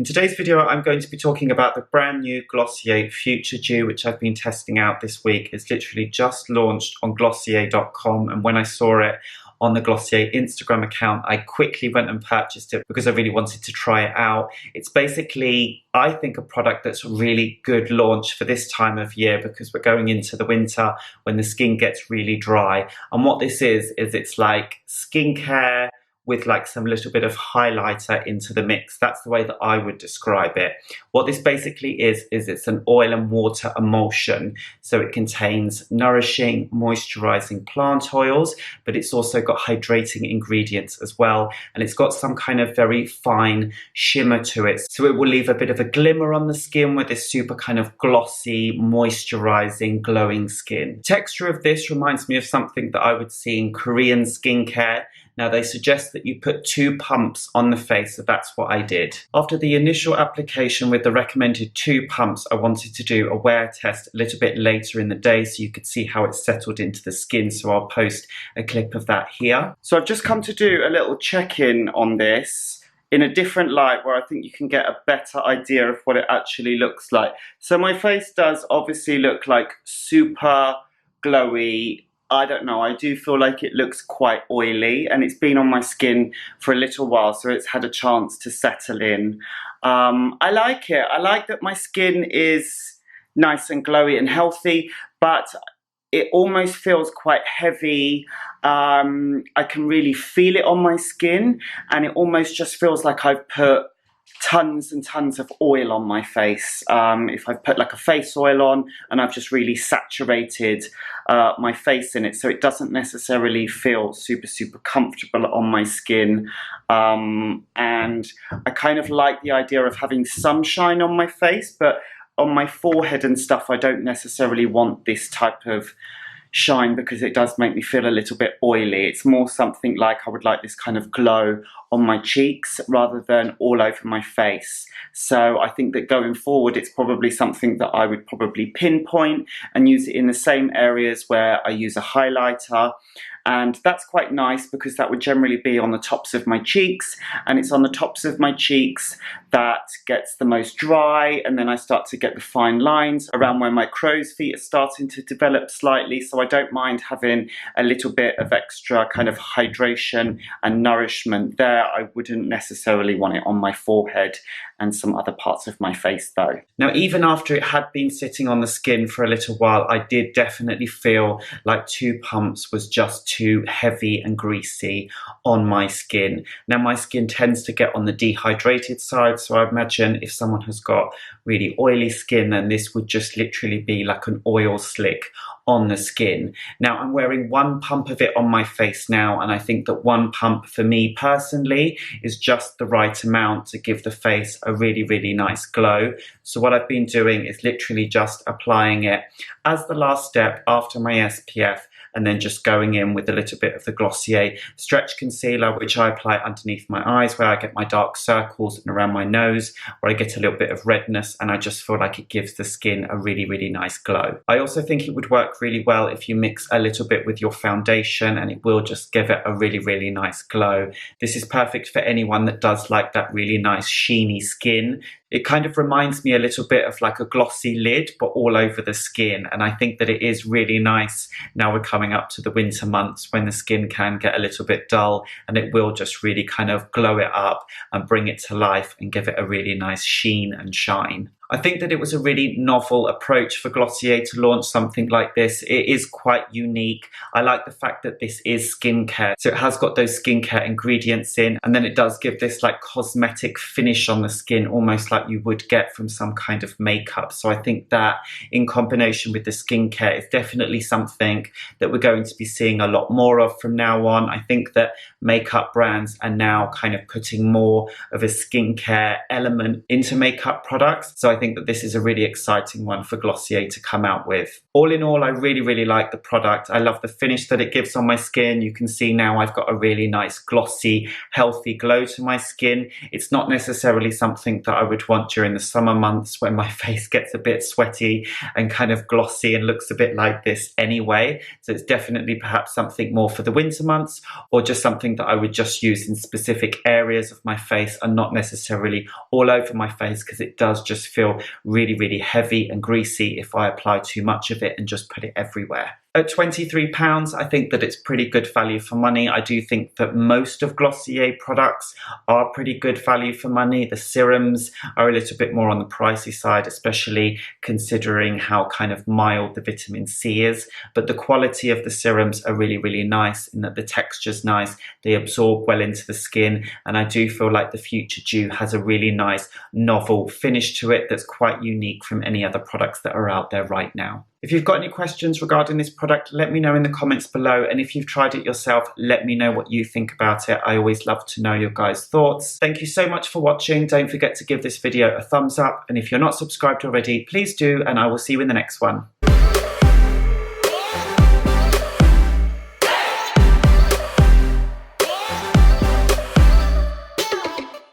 today's video, I'm going to be talking about the brand new Glossier Future Dew, which I've been testing out this week. It's literally just launched on Glossier.com, and when I saw it on the Glossier Instagram account, I quickly went and purchased it because I really wanted to try it out. It's basically, I think, a product that's a really good launch for this time of year because we're going into the winter when the skin gets really dry. And what this is it's like skincare with like some little bit of highlighter into the mix. That's the way that I would describe it. What this basically is it's an oil and water emulsion. So it contains nourishing, moisturizing plant oils, but it's also got hydrating ingredients as well. And it's got some kind of very fine shimmer to it. So it will leave a bit of a glimmer on the skin with this super kind of glossy, moisturizing, glowing skin. Texture of this reminds me of something that I would see in Korean skincare. Now they suggest that you put 2 pumps on the face, so that's what I did. After the initial application with the recommended 2 pumps, I wanted to do a wear test a little bit later in the day so you could see how it settled into the skin, so I'll post a clip of that here. So I've just come to do a little check-in on this in a different light where I think you can get a better idea of what it actually looks like. So my face does obviously look like super glowy. I don't know, I do feel like it looks quite oily and it's been on my skin for a little while, so it's had a chance to settle in. I like it. I like that my skin is nice and glowy and healthy, but it almost feels quite heavy. I can really feel it on my skin and it almost just feels like I've put tons and tons of oil on my face. If I've put like a face oil on and I've just really saturated my face in it, so it doesn't necessarily feel super comfortable on my skin. And I kind of like the idea of having some shine on my face, but on my forehead and stuff I don't necessarily want this type of shine because it does make me feel a little bit oily. It's more something like I would like this kind of glow on my cheeks rather than all over my face. So I think that going forward it's probably something that I would probably pinpoint and use it in the same areas where I use a highlighter. And that's quite nice because that would generally be on the tops of my cheeks, and it's on the tops of my cheeks that gets the most dry, and then I start to get the fine lines around where my crow's feet are starting to develop slightly, so I don't mind having a little bit of extra kind of hydration and nourishment there. I wouldn't necessarily want it on my forehead and some other parts of my face though. Now even after it had been sitting on the skin for a little while, I did definitely feel like 2 pumps was just too heavy and greasy on my skin. Now my skin tends to get on the dehydrated side, so I imagine if someone has got really oily skin then this would just literally be like an oil slick on the skin. Now I'm wearing 1 pump of it on my face now, and I think that 1 pump for me personally is just the right amount to give the face a really nice glow. So what I've been doing is literally just applying it as the last step after my SPF, and then just going in with a little bit of the Glossier Stretch Concealer, which I apply underneath my eyes where I get my dark circles and around my nose where I get a little bit of redness, and I just feel like it gives the skin a really nice glow. I also think it would work really well if you mix a little bit with your foundation, and it will just give it a really nice glow. This is perfect for anyone that does like that really nice sheeny skin. It kind of reminds me a little bit of like a glossy lid, but all over the skin. And I think that it is really nice now we're coming up to the winter months when the skin can get a little bit dull, and it will just really kind of glow it up and bring it to life and give it a really nice sheen and shine. I think that it was a really novel approach for Glossier to launch something like this. It is quite unique. I like the fact that this is skincare. So it has got those skincare ingredients in, and then it does give this like cosmetic finish on the skin, almost like you would get from some kind of makeup. So I think that in combination with the skincare is definitely something that we're going to be seeing a lot more of from now on. I think that makeup brands are now kind of putting more of a skincare element into makeup products. So I think that this is a really exciting one for Glossier to come out with. All in all, I really like the product. I love the finish that it gives on my skin. You can see now I've got a really nice glossy, healthy glow to my skin. It's not necessarily something that I would want during the summer months when my face gets a bit sweaty and kind of glossy and looks a bit like this anyway. So it's definitely perhaps something more for the winter months, or just something that I would just use in specific areas of my face and not necessarily all over my face, because it does just feel really heavy and greasy if I apply too much of it and just put it everywhere. At £23, I think that it's pretty good value for money. I do think that most of Glossier products are pretty good value for money. The serums are a little bit more on the pricey side, especially considering how kind of mild the vitamin C is. But the quality of the serums are really nice in that the texture's nice, they absorb well into the skin, and I do feel like the Future Dew has a really nice novel finish to it that's quite unique from any other products that are out there right now. If you've got any questions regarding this product, let me know in the comments below. And if you've tried it yourself, let me know what you think about it. I always love to know your guys' thoughts. Thank you so much for watching. Don't forget to give this video a thumbs up. And if you're not subscribed already, please do. And I will see you in the next one.